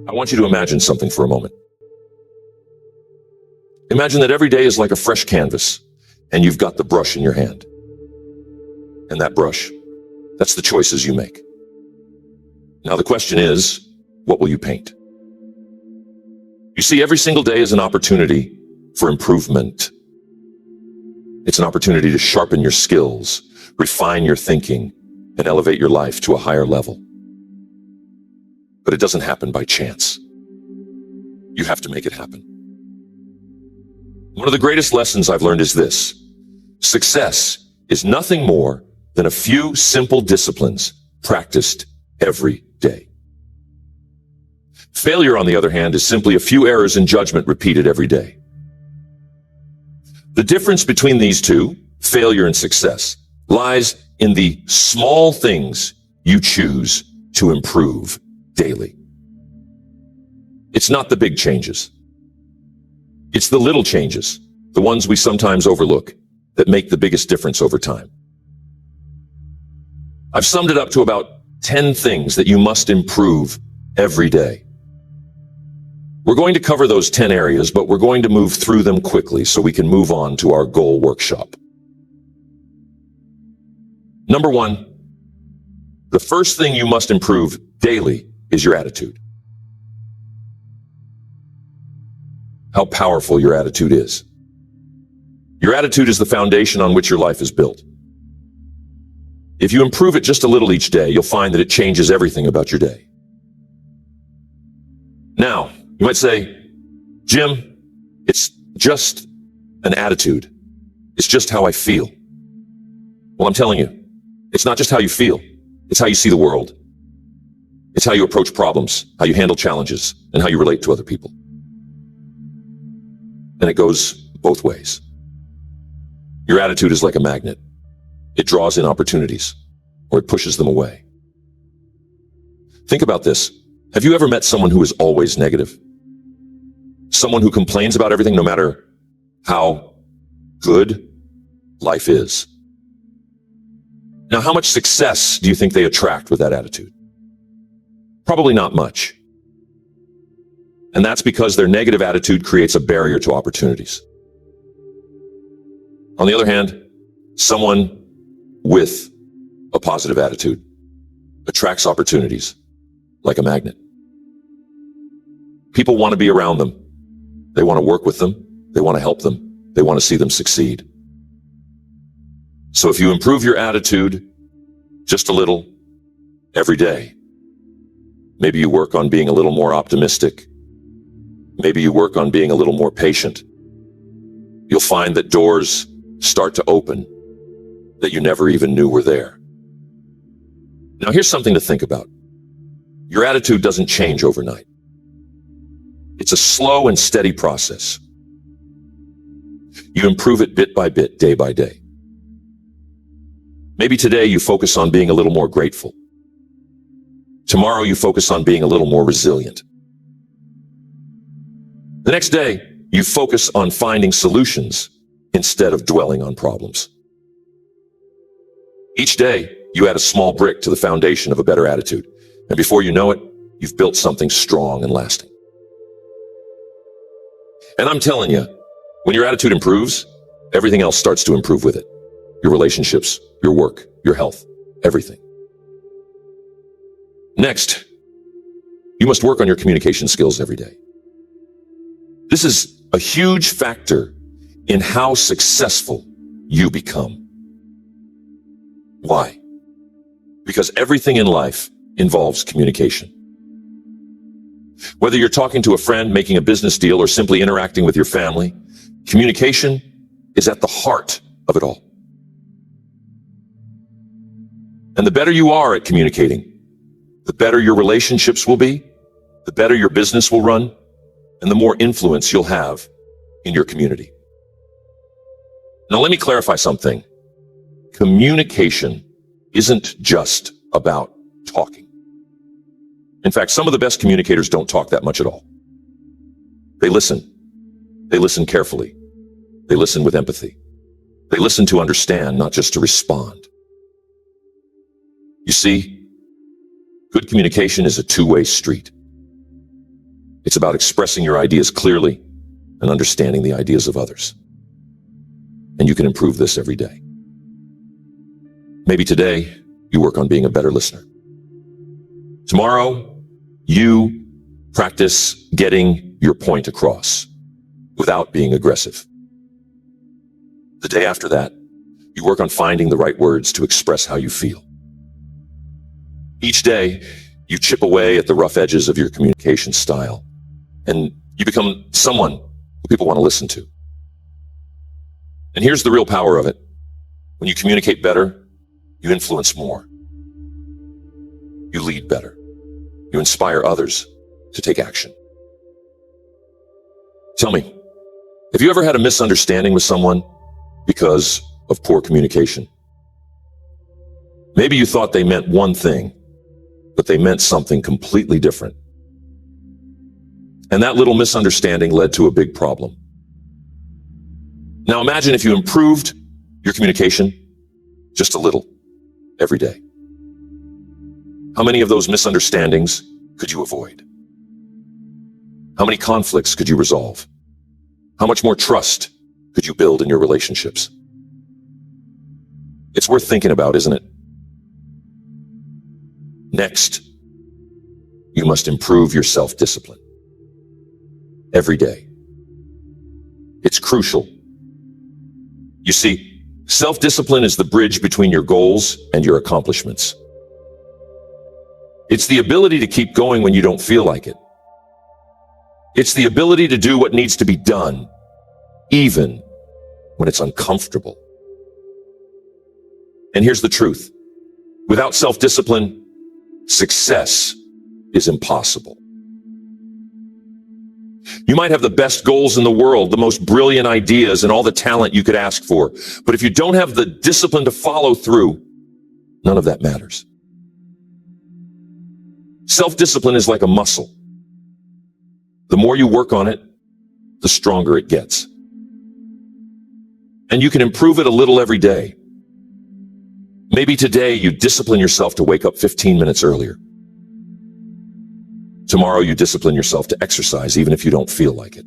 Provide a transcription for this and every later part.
I want you to imagine something for a moment. Imagine that every day is like a fresh canvas, and you've got the brush in your hand. And that brush, that's the choices you make. Now the question is, what will you paint? You see, every single day is an opportunity for improvement. It's an opportunity to sharpen your skills, refine your thinking, and elevate your life to a higher level. But it doesn't happen by chance. You have to make it happen. One of the greatest lessons I've learned is this: success is nothing more than a few simple disciplines practiced every day. Failure, on the other hand, is simply a few errors in judgment repeated every day. The difference between these two, failure and success, lies in the small things you choose to improve daily. It's not the big changes. It's the little changes, the ones we sometimes overlook, that make the biggest difference over time. I've summed it up to about 10 things that you must improve every day. We're going to cover those 10 areas, but we're going to move through them quickly so we can move on to our goal workshop. Number 1, the first thing you must improve daily is your attitude. How powerful your attitude is. Your attitude is the foundation on which your life is built. If you improve it just a little each day, you'll find that it changes everything about your day. Now, you might say, Jim, it's just an attitude. It's just how I feel. Well, I'm telling you, it's not just how you feel. It's how you see the world. It's how you approach problems, how you handle challenges, and how you relate to other people. And it goes both ways. Your attitude is like a magnet. It draws in opportunities, or it pushes them away. Think about this. Have you ever met someone who is always negative? Someone who complains about everything no matter how good life is? Now, how much success do you think they attract with that attitude? Probably not much. And that's because their negative attitude creates a barrier to opportunities. On the other hand, someone with a positive attitude attracts opportunities like a magnet. People want to be around them. They want to work with them. They want to help them. They want to see them succeed. So if you improve your attitude just a little every day, maybe you work on being a little more optimistic. Maybe you work on being a little more patient. You'll find that doors start to open that you never even knew were there. Now, here's something to think about. Your attitude doesn't change overnight. It's a slow and steady process. You improve it bit by bit, day by day. Maybe today you focus on being a little more grateful. Tomorrow you focus on being a little more resilient. The next day, you focus on finding solutions instead of dwelling on problems. Each day, you add a small brick to the foundation of a better attitude. And before you know it, you've built something strong and lasting. And I'm telling you, when your attitude improves, everything else starts to improve with it. Your relationships, your work, your health, everything. Next, you must work on your communication skills every day. This is a huge factor in how successful you become. Why? Because everything in life involves communication. Whether you're talking to a friend, making a business deal, or simply interacting with your family, communication is at the heart of it all. And the better you are at communicating, the better your relationships will be, the better your business will run, and the more influence you'll have in your community. Now, let me clarify something. Communication isn't just about talking. In fact, some of the best communicators don't talk that much at all. They listen. They listen carefully. They listen with empathy. They listen to understand, not just to respond. You see, good communication is a two-way street. It's about expressing your ideas clearly and understanding the ideas of others. And you can improve this every day. Maybe today you work on being a better listener. Tomorrow you practice getting your point across without being aggressive. The day after that, you work on finding the right words to express how you feel. Each day, you chip away at the rough edges of your communication style, and you become someone who people want to listen to. And here's the real power of it. When you communicate better, you influence more. You lead better. You inspire others to take action. Tell me, have you ever had a misunderstanding with someone because of poor communication? Maybe you thought they meant one thing, but they meant something completely different. And that little misunderstanding led to a big problem. Now imagine if you improved your communication just a little every day. How many of those misunderstandings could you avoid? How many conflicts could you resolve? How much more trust could you build in your relationships? It's worth thinking about, isn't it? Next, you must improve your self-discipline every day. It's crucial. You see, self-discipline is the bridge between your goals and your accomplishments. It's the ability to keep going when you don't feel like it. It's the ability to do what needs to be done, even when it's uncomfortable. And here's the truth. Without self-discipline, success is impossible. You might have the best goals in the world, the most brilliant ideas, and all the talent you could ask for. But if you don't have the discipline to follow through, none of that matters. Self-discipline is like a muscle. The more you work on it, the stronger it gets. And you can improve it a little every day. Maybe today you discipline yourself to wake up 15 minutes earlier. Tomorrow you discipline yourself to exercise even if you don't feel like it.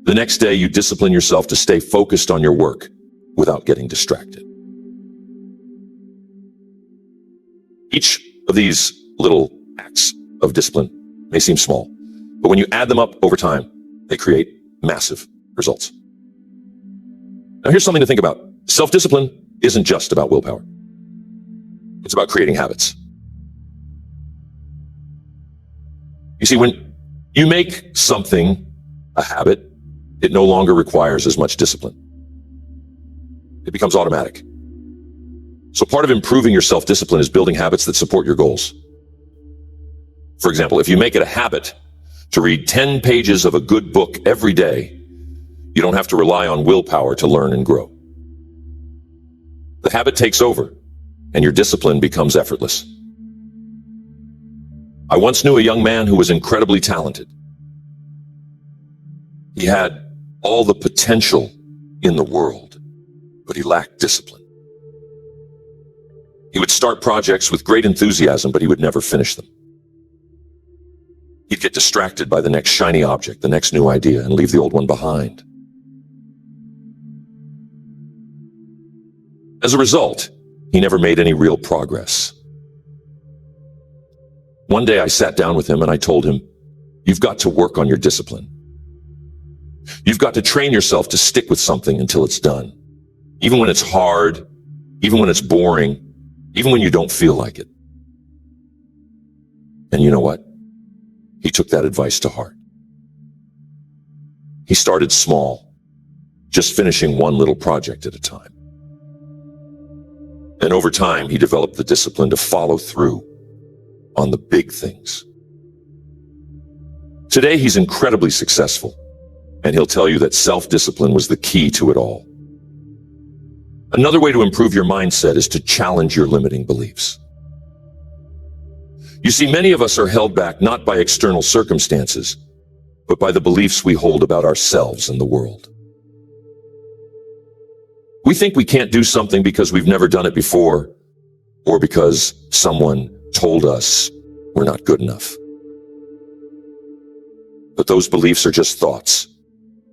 The next day you discipline yourself to stay focused on your work without getting distracted. Each of these little acts of discipline may seem small, but when you add them up over time, they create massive results. Now here's something to think about. Self-discipline isn't just about willpower. It's about creating habits. You see, when you make something a habit, it no longer requires as much discipline. It becomes automatic. So part of improving your self-discipline is building habits that support your goals. For example, if you make it a habit to read 10 pages of a good book every day, you don't have to rely on willpower to learn and grow. The habit takes over, and your discipline becomes effortless. I once knew a young man who was incredibly talented. He had all the potential in the world, but he lacked discipline. He would start projects with great enthusiasm, but he would never finish them. He'd get distracted by the next shiny object, the next new idea, and leave the old one behind. As a result, he never made any real progress. One day I sat down with him and I told him, "You've got to work on your discipline. You've got to train yourself to stick with something until it's done. Even when it's hard, even when it's boring, even when you don't feel like it." And you know what? He took that advice to heart. He started small, just finishing one little project at a time. And over time, he developed the discipline to follow through on the big things. Today, he's incredibly successful, and he'll tell you that self-discipline was the key to it all. Another way to improve your mindset is to challenge your limiting beliefs. You see, many of us are held back not by external circumstances, but by the beliefs we hold about ourselves and the world. We think we can't do something because we've never done it before, or because someone told us we're not good enough. But those beliefs are just thoughts,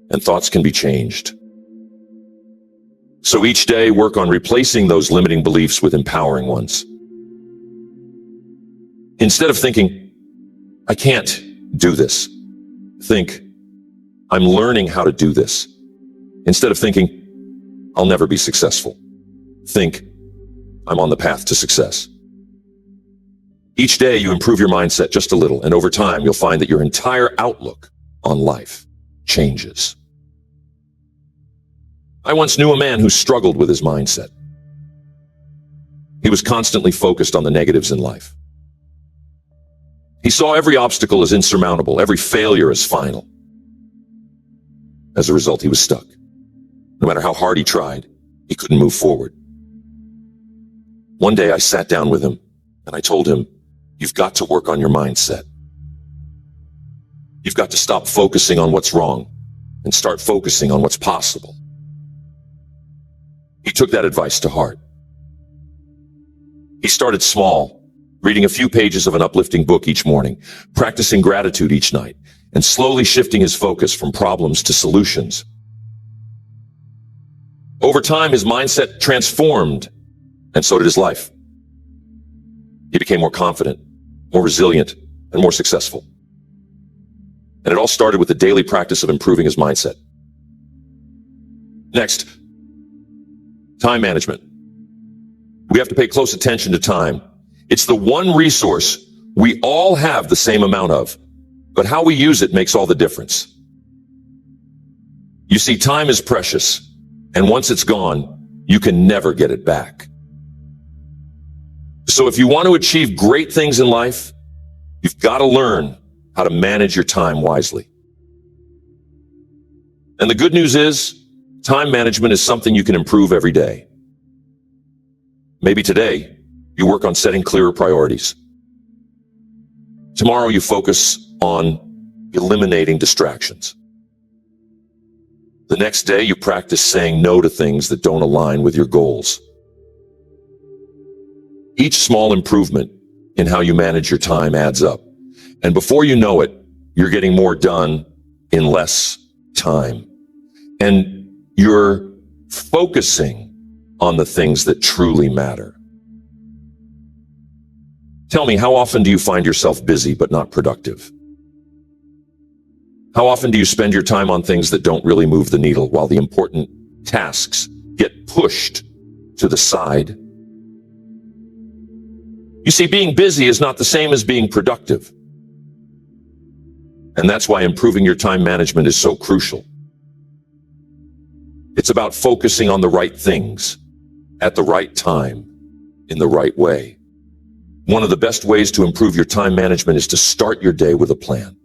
and thoughts can be changed. So each day, work on replacing those limiting beliefs with empowering ones. Instead of thinking, I can't do this, think, I'm learning how to do this. Instead of thinking, I'll never be successful, think, I'm on the path to success. Each day you improve your mindset just a little, and over time you'll find that your entire outlook on life changes. I once knew a man who struggled with his mindset. He was constantly focused on the negatives in life. He saw every obstacle as insurmountable, every failure as final. As a result, he was stuck. No matter how hard he tried, he couldn't move forward. One day I sat down with him and I told him, you've got to work on your mindset. You've got to stop focusing on what's wrong and start focusing on what's possible. He took that advice to heart. He started small, reading a few pages of an uplifting book each morning, practicing gratitude each night, and slowly shifting his focus from problems to solutions. Over time, his mindset transformed, and so did his life. He became more confident, more resilient, and more successful. And it all started with the daily practice of improving his mindset. Next, time management. We have to pay close attention to time. It's the one resource we all have the same amount of, but how we use it makes all the difference. You see, time is precious, and once it's gone, you can never get it back. So if you want to achieve great things in life, you've got to learn how to manage your time wisely. And the good news is, time management is something you can improve every day. Maybe today, you work on setting clearer priorities. Tomorrow, you focus on eliminating distractions. The next day, you practice saying no to things that don't align with your goals. Each small improvement in how you manage your time adds up. And before you know it, you're getting more done in less time. And you're focusing on the things that truly matter. Tell me, how often do you find yourself busy but not productive? How often do you spend your time on things that don't really move the needle while the important tasks get pushed to the side? You see, being busy is not the same as being productive. And that's why improving your time management is so crucial. It's about focusing on the right things at the right time in the right way. One of the best ways to improve your time management is to start your day with a plan.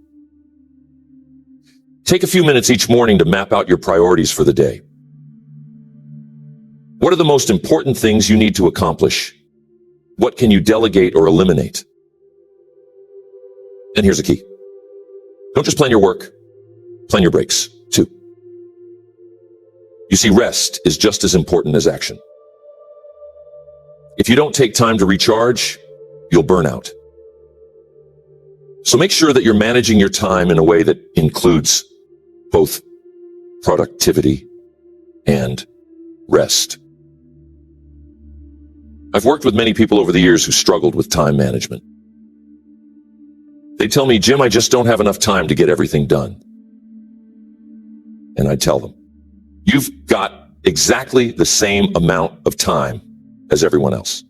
Take a few minutes each morning to map out your priorities for the day. What are the most important things you need to accomplish? What can you delegate or eliminate? And here's the key. Don't just plan your work, plan your breaks too. You see, rest is just as important as action. If you don't take time to recharge, you'll burn out. So make sure that you're managing your time in a way that includes both productivity and rest. I've worked with many people over the years who struggled with time management. They tell me, Jim, I just don't have enough time to get everything done. And I tell them, you've got exactly the same amount of time as everyone else.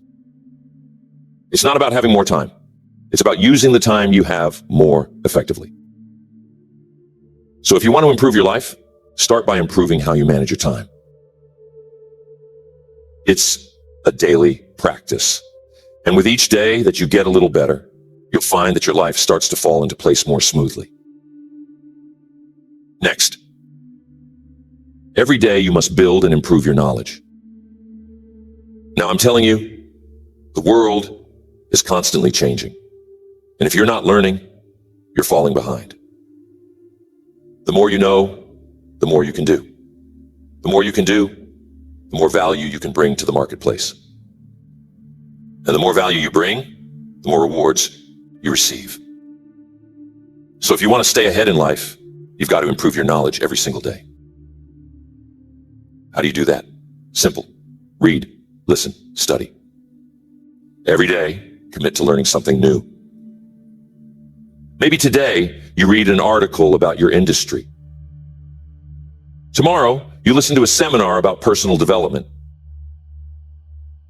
It's not about having more time. It's about using the time you have more effectively. So if you want to improve your life, start by improving how you manage your time. It's a daily practice. And with each day that you get a little better, you'll find that your life starts to fall into place more smoothly. Next, every day you must build and improve your knowledge. Now I'm telling you, the world is constantly changing. And if you're not learning, you're falling behind. The more you know, the more you can do. The more you can do, the more value you can bring to the marketplace. And the more value you bring, the more rewards you receive. So if you want to stay ahead in life, you've got to improve your knowledge every single day. How do you do that? Simple. Read, listen, study. Every day, commit to learning something new. Maybe today, you read an article about your industry. Tomorrow, you listen to a seminar about personal development.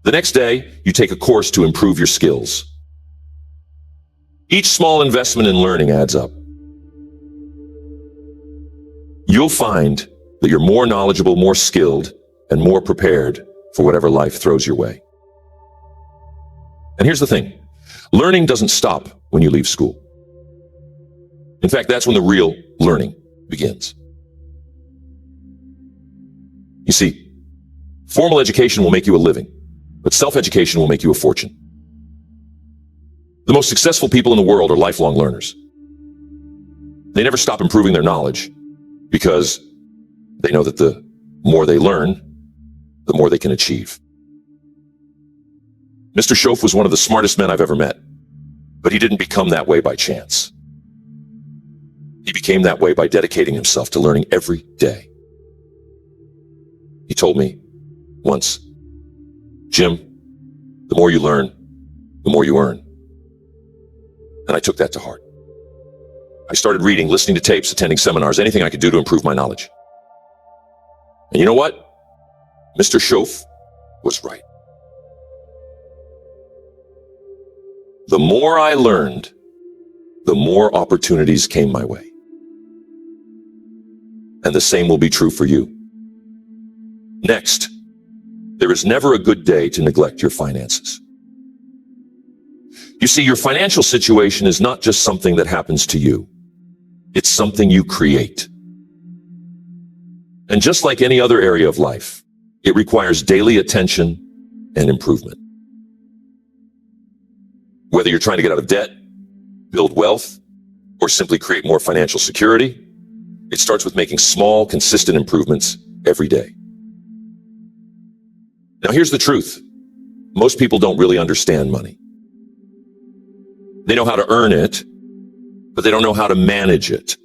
The next day, you take a course to improve your skills. Each small investment in learning adds up. You'll find that you're more knowledgeable, more skilled, and more prepared for whatever life throws your way. And here's the thing. Learning doesn't stop when you leave school. In fact, that's when the real learning begins. You see, formal education will make you a living, but self-education will make you a fortune. The most successful people in the world are lifelong learners. They never stop improving their knowledge because they know that the more they learn, the more they can achieve. Mr. Schoaf was one of the smartest men I've ever met, but he didn't become that way by chance. He became that way by dedicating himself to learning every day. He told me once, "Jim, the more you learn, the more you earn." And I took that to heart. I started reading, listening to tapes, attending seminars, anything I could do to improve my knowledge. And you know what? Mr. Schoaf was right. The more I learned, the more opportunities came my way. And the same will be true for you. Next, there is never a good day to neglect your finances. You see, your financial situation is not just something that happens to you. It's something you create. And just like any other area of life, it requires daily attention and improvement. Whether you're trying to get out of debt, build wealth, or simply create more financial security, it starts with making small, consistent improvements every day. Now, here's the truth. Most people don't really understand money. They know how to earn it, but they don't know how to manage it.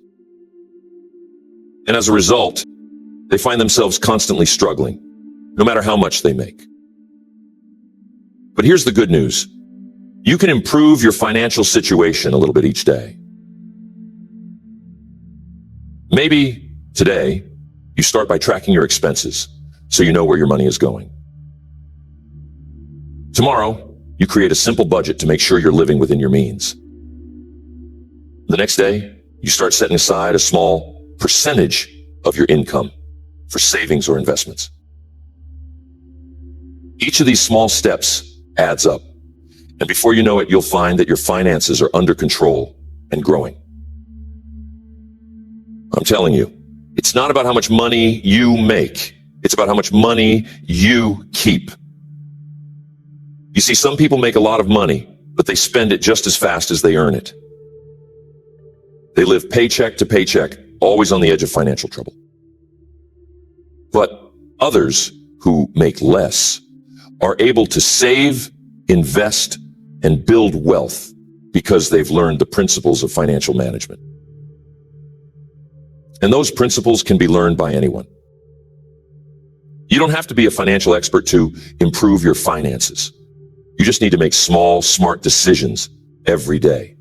And as a result, they find themselves constantly struggling, no matter how much they make. But here's the good news. You can improve your financial situation a little bit each day. Maybe today, you start by tracking your expenses so you know where your money is going. Tomorrow, you create a simple budget to make sure you're living within your means. The next day, you start setting aside a small percentage of your income for savings or investments. Each of these small steps adds up, and before you know it, you'll find that your finances are under control and growing. I'm telling you, it's not about how much money you make. It's about how much money you keep. You see, some people make a lot of money, but they spend it just as fast as they earn it. They live paycheck to paycheck, always on the edge of financial trouble. But others who make less are able to save, invest, and build wealth because they've learned the principles of financial management. And those principles can be learned by anyone. You don't have to be a financial expert to improve your finances. You just need to make small, smart decisions every day.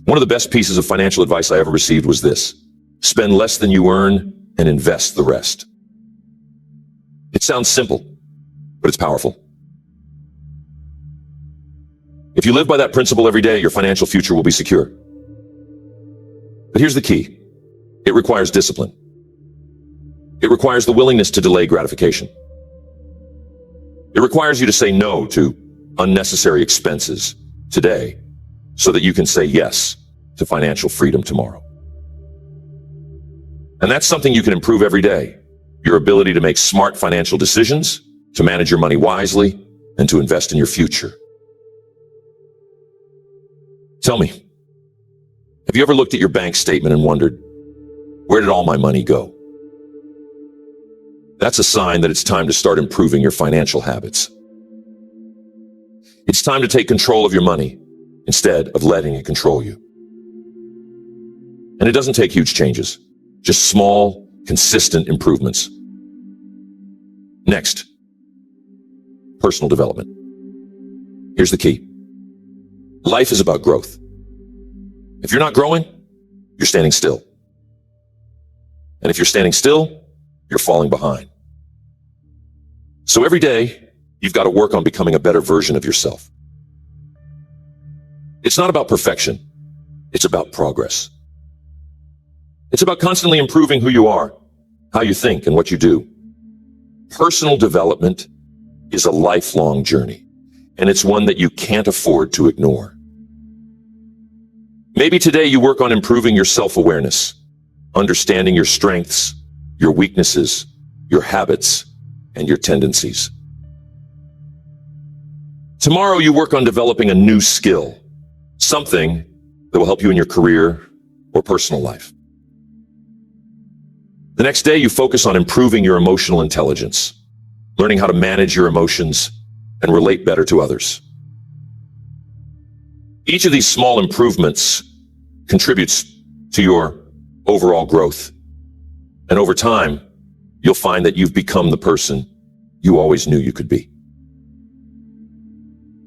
One of the best pieces of financial advice I ever received was this: spend less than you earn and invest the rest. It sounds simple, but it's powerful. If you live by that principle every day, your financial future will be secure. But here's the key. It requires discipline. It requires the willingness to delay gratification. It requires you to say no to unnecessary expenses today so that you can say yes to financial freedom tomorrow. And that's something you can improve every day. Your ability to make smart financial decisions, to manage your money wisely, and to invest in your future. Tell me, have you ever looked at your bank statement and wondered, where did all my money go? That's a sign that it's time to start improving your financial habits. It's time to take control of your money instead of letting it control you. And it doesn't take huge changes, just small, consistent improvements. Next, personal development. Here's the key. Life is about growth. If you're not growing, you're standing still. And if you're standing still, you're falling behind. So every day, you've got to work on becoming a better version of yourself. It's not about perfection. It's about progress. It's about constantly improving who you are, how you think, and what you do. Personal development is a lifelong journey, and it's one that you can't afford to ignore. Maybe today you work on improving your self-awareness, understanding your strengths, your weaknesses, your habits, and your tendencies. Tomorrow you work on developing a new skill, something that will help you in your career or personal life. The next day you focus on improving your emotional intelligence, learning how to manage your emotions and relate better to others. Each of these small improvements contributes to your overall growth. And over time, you'll find that you've become the person you always knew you could be.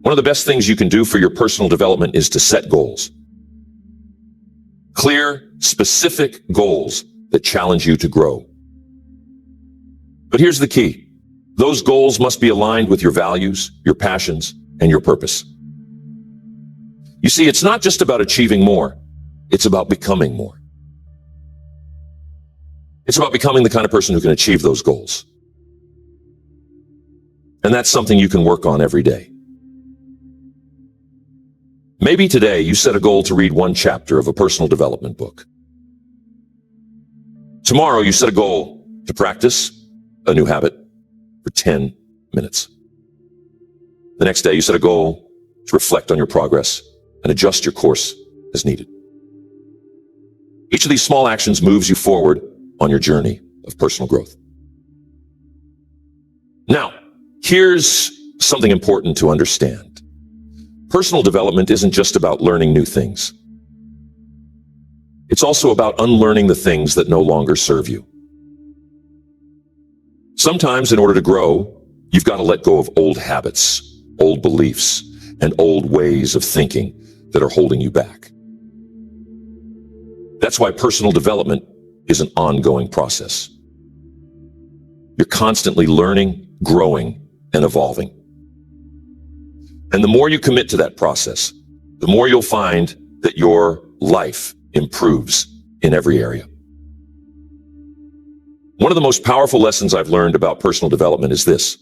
One of the best things you can do for your personal development is to set goals. Clear, specific goals that challenge you to grow. But here's the key. Those goals must be aligned with your values, your passions, and your purpose. You see, it's not just about achieving more. It's about becoming more. It's about becoming the kind of person who can achieve those goals. And that's something you can work on every day. Maybe today you set a goal to read one chapter of a personal development book. Tomorrow you set a goal to practice a new habit for 10 minutes. The next day you set a goal to reflect on your progress and adjust your course as needed. Each of these small actions moves you forward on your journey of personal growth. Now, here's something important to understand. Personal development isn't just about learning new things. It's also about unlearning the things that no longer serve you. Sometimes, in order to grow, you've got to let go of old habits, old beliefs, and old ways of thinking that are holding you back. That's why personal development is an ongoing process. You're constantly learning, growing, and evolving. And the more you commit to that process, the more you'll find that your life improves in every area. One of the most powerful lessons I've learned about personal development is this: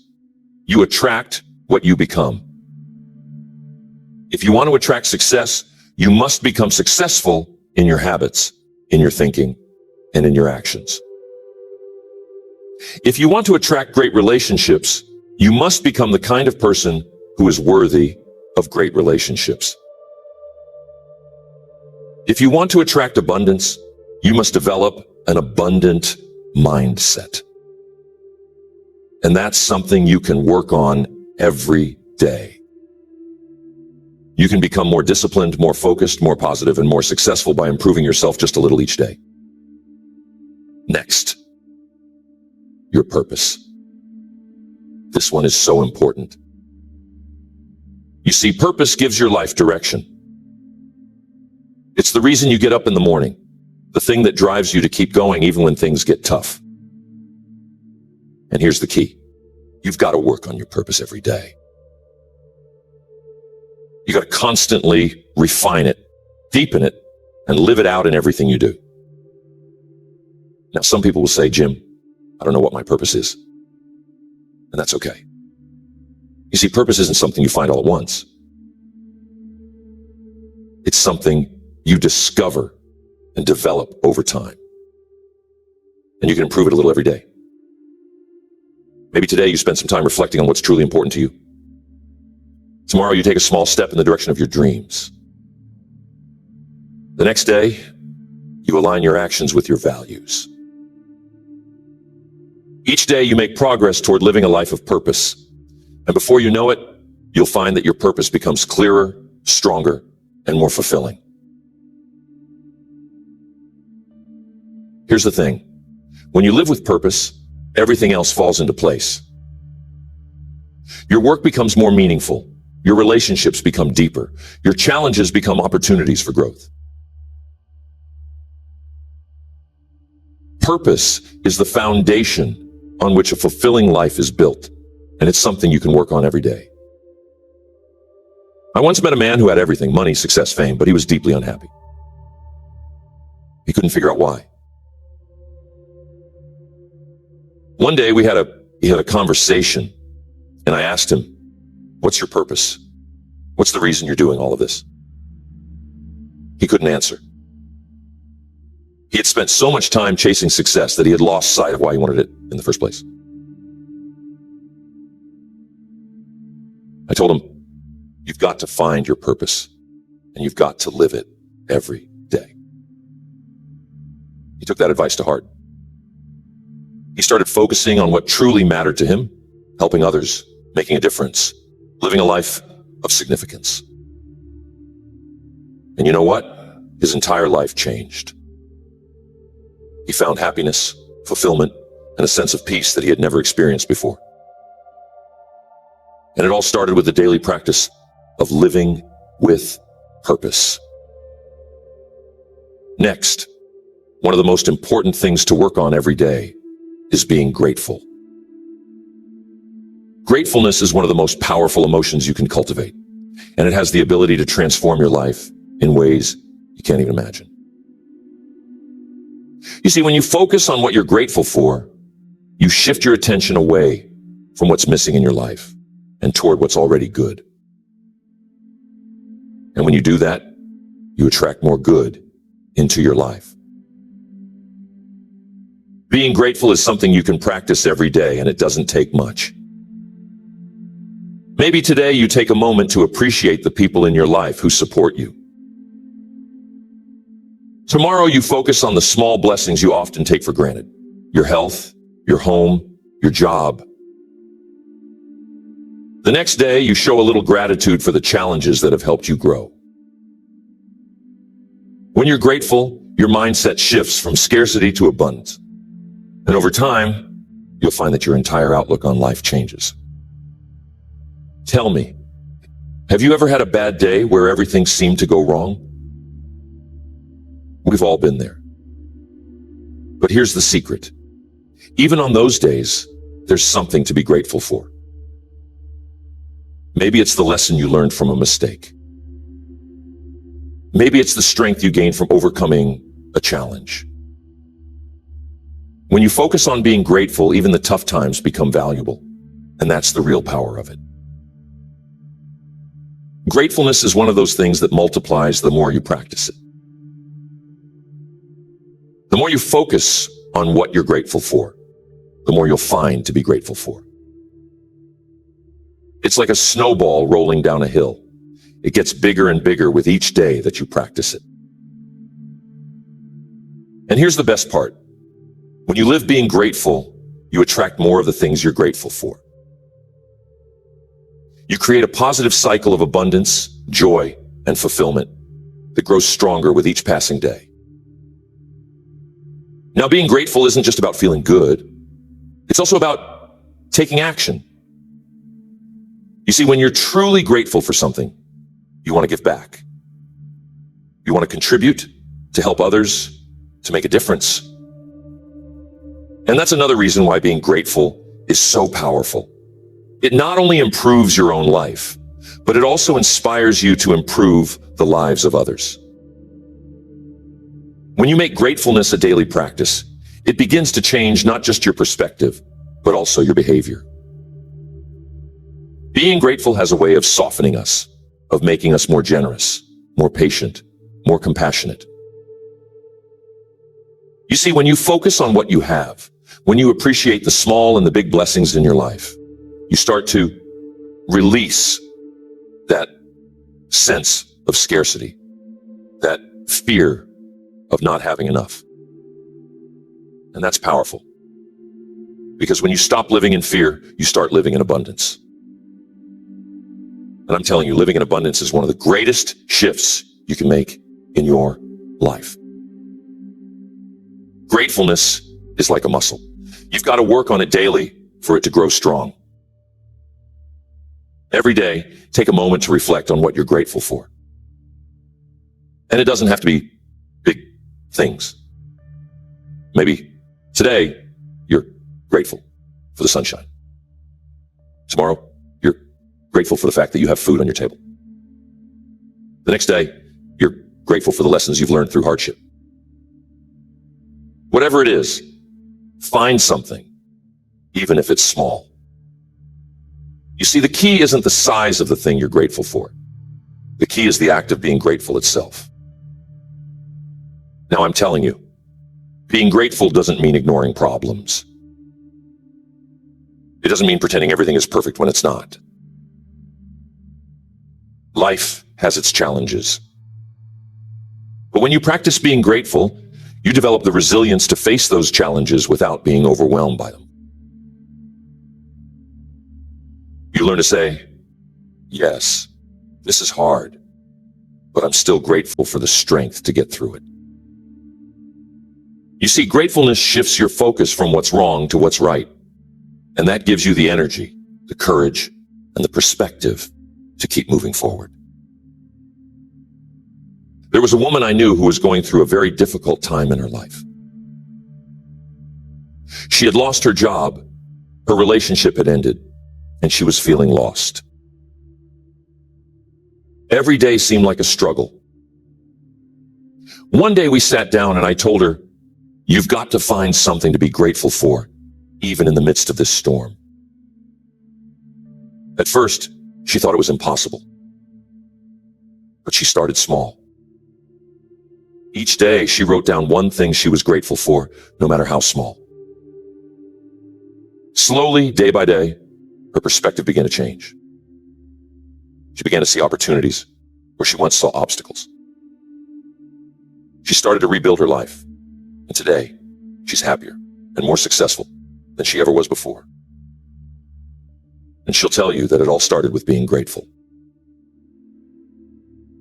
you attract what you become. If you want to attract success, you must become successful in your habits, in your thinking, and in your actions. If you want to attract great relationships, you must become the kind of person who is worthy of great relationships. If you want to attract abundance, you must develop an abundant mindset. And that's something you can work on every day. You can become more disciplined, more focused, more positive, and more successful by improving yourself just a little each day. Next, your purpose. This one is so important. You see, purpose gives your life direction. It's the reason you get up in the morning, the thing that drives you to keep going even when things get tough. And here's the key. You've got to work on your purpose every day. You got to constantly refine it, deepen it, and live it out in everything you do. Now, some people will say, Jim, I don't know what my purpose is. And that's okay. You see, purpose isn't something you find all at once. It's something you discover and develop over time. And you can improve it a little every day. Maybe today you spend some time reflecting on what's truly important to you. Tomorrow you take a small step in the direction of your dreams. The next day, you align your actions with your values. Each day you make progress toward living a life of purpose. And before you know it, you'll find that your purpose becomes clearer, stronger, and more fulfilling. Here's the thing. When you live with purpose, everything else falls into place. Your work becomes more meaningful. Your relationships become deeper. Your challenges become opportunities for growth. Purpose is the foundation on which a fulfilling life is built, and it's something you can work on every day. I once met a man who had everything, money, success, fame, but he was deeply unhappy. He couldn't figure out why. One day he had a conversation, and I asked him, "What's your purpose? What's the reason you're doing all of this?" He couldn't answer. He had spent so much time chasing success that he had lost sight of why he wanted it in the first place. I told him, "You've got to find your purpose, and you've got to live it every day." He took that advice to heart. He started focusing on what truly mattered to him, helping others, making a difference, living a life of significance. And you know what? His entire life changed. He found happiness, fulfillment, and a sense of peace that he had never experienced before. And it all started with the daily practice of living with purpose. Next, one of the most important things to work on every day is being grateful. Gratefulness is one of the most powerful emotions you can cultivate, and it has the ability to transform your life in ways you can't even imagine. You see, when you focus on what you're grateful for, you shift your attention away from what's missing in your life and toward what's already good. And when you do that, you attract more good into your life. Being grateful is something you can practice every day, and it doesn't take much. Maybe today you take a moment to appreciate the people in your life who support you. Tomorrow you focus on the small blessings you often take for granted. Your health, your home, your job. The next day you show a little gratitude for the challenges that have helped you grow. When you're grateful, your mindset shifts from scarcity to abundance. And over time, you'll find that your entire outlook on life changes. Tell me, have you ever had a bad day where everything seemed to go wrong? We've all been there. But here's the secret. Even on those days, there's something to be grateful for. Maybe it's the lesson you learned from a mistake. Maybe it's the strength you gained from overcoming a challenge. When you focus on being grateful, even the tough times become valuable. And that's the real power of it. Gratefulness is one of those things that multiplies the more you practice it. The more you focus on what you're grateful for, the more you'll find to be grateful for. It's like a snowball rolling down a hill. It gets bigger and bigger with each day that you practice it. And here's the best part. When you live being grateful, you attract more of the things you're grateful for. You create a positive cycle of abundance, joy, and fulfillment that grows stronger with each passing day. Now, being grateful isn't just about feeling good. It's also about taking action. You see, when you're truly grateful for something, you want to give back. You want to contribute, to help others, to make a difference. And that's another reason why being grateful is so powerful. It not only improves your own life, but it also inspires you to improve the lives of others. When you make gratefulness a daily practice, it begins to change not just your perspective, but also your behavior. Being grateful has a way of softening us, of making us more generous, more patient, more compassionate. You see, when you focus on what you have, when you appreciate the small and the big blessings in your life, you start to release that sense of scarcity, that fear of not having enough. And that's powerful. Because when you stop living in fear, you start living in abundance. And I'm telling you, living in abundance is one of the greatest shifts you can make in your life. Gratefulness is like a muscle. You've got to work on it daily for it to grow strong. Every day, take a moment to reflect on what you're grateful for. And it doesn't have to be big things. Maybe today, you're grateful for the sunshine. Tomorrow, you're grateful for the fact that you have food on your table. The next day, you're grateful for the lessons you've learned through hardship. Whatever it is, find something, even if it's small. You see, the key isn't the size of the thing you're grateful for. The key is the act of being grateful itself. Now, I'm telling you, being grateful doesn't mean ignoring problems. It doesn't mean pretending everything is perfect when it's not. Life has its challenges. But when you practice being grateful, you develop the resilience to face those challenges without being overwhelmed by them. You learn to say, yes, this is hard, but I'm still grateful for the strength to get through it. You see, gratefulness shifts your focus from what's wrong to what's right. And that gives you the energy, the courage, and the perspective to keep moving forward. There was a woman I knew who was going through a very difficult time in her life. She had lost her job, her relationship had ended, and she was feeling lost. Every day seemed like a struggle. One day we sat down and I told her, you've got to find something to be grateful for, even in the midst of this storm. At first, she thought it was impossible. But she started small. Each day, she wrote down one thing she was grateful for, no matter how small. Slowly, day by day, her perspective began to change. She began to see opportunities where she once saw obstacles. She started to rebuild her life. And today, she's happier and more successful than she ever was before. And she'll tell you that it all started with being grateful.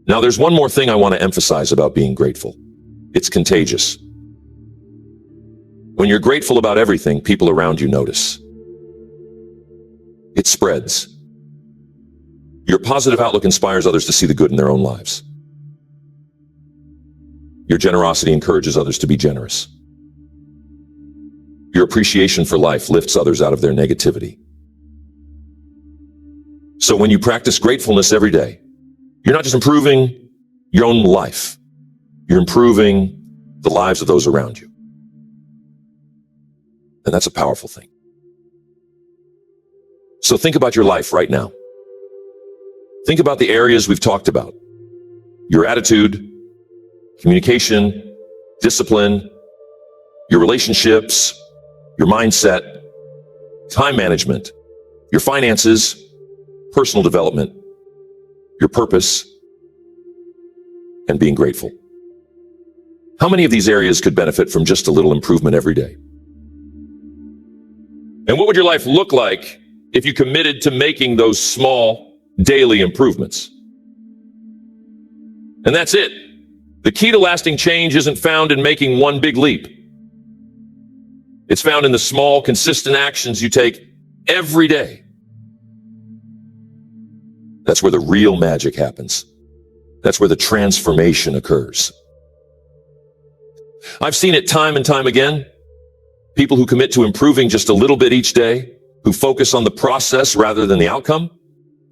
Now, there's one more thing I want to emphasize about being grateful. It's contagious. When you're grateful about everything, people around you notice. It spreads. Your positive outlook inspires others to see the good in their own lives. Your generosity encourages others to be generous. Your appreciation for life lifts others out of their negativity. So when you practice gratefulness every day, you're not just improving your own life, you're improving the lives of those around you. And that's a powerful thing. So think about your life right now. Think about the areas we've talked about. Your attitude, communication, discipline, your relationships, your mindset, time management, your finances, personal development, your purpose, and being grateful. How many of these areas could benefit from just a little improvement every day? And what would your life look like if you committed to making those small daily improvements? And that's it. The key to lasting change isn't found in making one big leap. It's found in the small, consistent actions you take every day. That's where the real magic happens. That's where the transformation occurs. I've seen it time and time again. People who commit to improving just a little bit each day, who focus on the process rather than the outcome,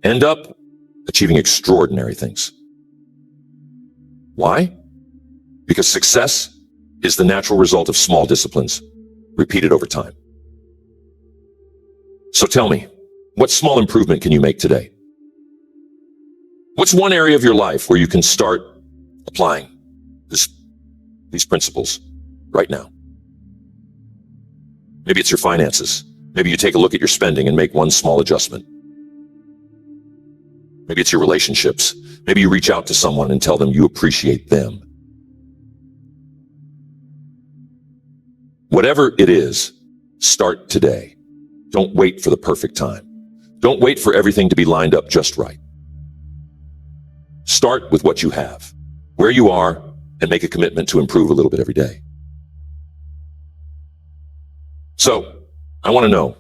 end up achieving extraordinary things. Why? Because success is the natural result of small disciplines, repeated over time. So tell me, what small improvement can you make today? What's one area of your life where you can start applying these principles right now? Maybe it's your finances. Maybe you take a look at your spending and make one small adjustment. Maybe it's your relationships. Maybe you reach out to someone and tell them you appreciate them. Whatever it is, start today. Don't wait for the perfect time. Don't wait for everything to be lined up just right. Start with what you have, where you are, and make a commitment to improve a little bit every day. So, I want to know,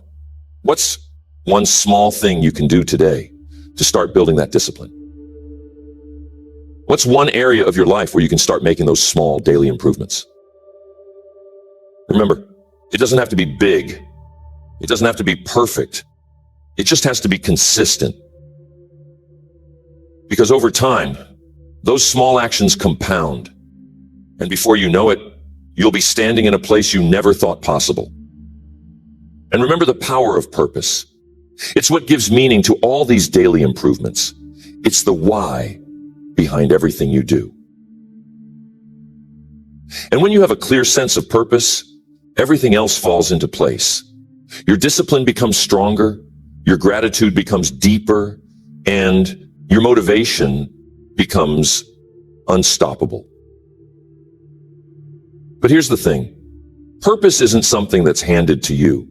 what's one small thing you can do today to start building that discipline? What's one area of your life where you can start making those small daily improvements? Remember, it doesn't have to be big. It doesn't have to be perfect. It just has to be consistent. Because over time, those small actions compound. And before you know it, you'll be standing in a place you never thought possible. And remember the power of purpose. It's what gives meaning to all these daily improvements. It's the why behind everything you do. And when you have a clear sense of purpose, everything else falls into place. Your discipline becomes stronger, your gratitude becomes deeper, and your motivation becomes unstoppable. But here's the thing. Purpose isn't something that's handed to you.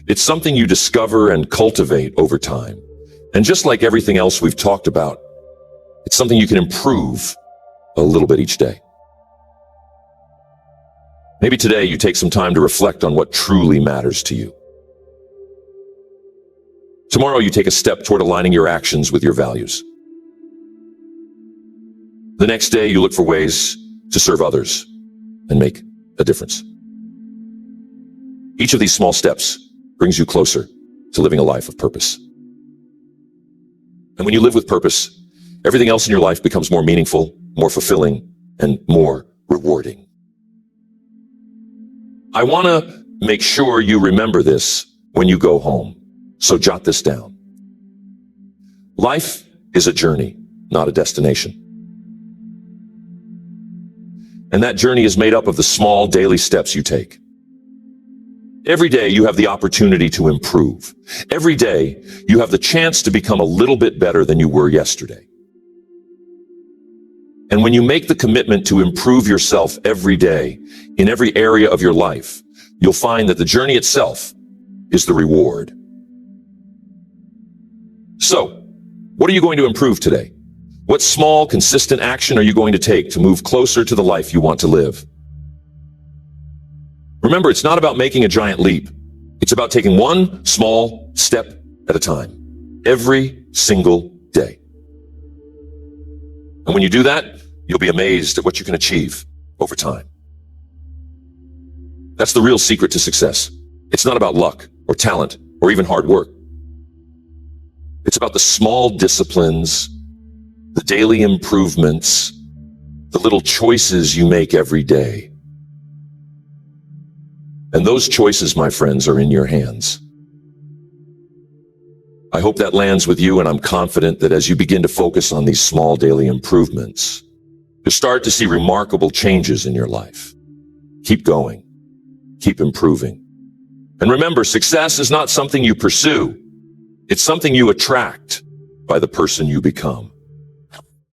It's something you discover and cultivate over time. And just like everything else we've talked about, it's something you can improve a little bit each day. Maybe today you take some time to reflect on what truly matters to you. Tomorrow you take a step toward aligning your actions with your values. The next day you look for ways to serve others and make a difference. Each of these small steps brings you closer to living a life of purpose. And when you live with purpose, everything else in your life becomes more meaningful, more fulfilling, and more rewarding. I want to make sure you remember this when you go home, so jot this down. Life is a journey, not a destination. And that journey is made up of the small daily steps you take. Every day you have the opportunity to improve. Every day you have the chance to become a little bit better than you were yesterday. And when you make the commitment to improve yourself every day, in every area of your life, you'll find that the journey itself is the reward. So, what are you going to improve today? What small, consistent action are you going to take to move closer to the life you want to live? Remember, it's not about making a giant leap. It's about taking one small step at a time, every single day. And when you do that, you'll be amazed at what you can achieve over time. That's the real secret to success. It's not about luck or talent or even hard work. It's about the small disciplines, the daily improvements, the little choices you make every day. And those choices, my friends, are in your hands. I hope that lands with you, and I'm confident that as you begin to focus on these small daily improvements, you'll start to see remarkable changes in your life. Keep going. Keep improving. And remember, success is not something you pursue. It's something you attract by the person you become.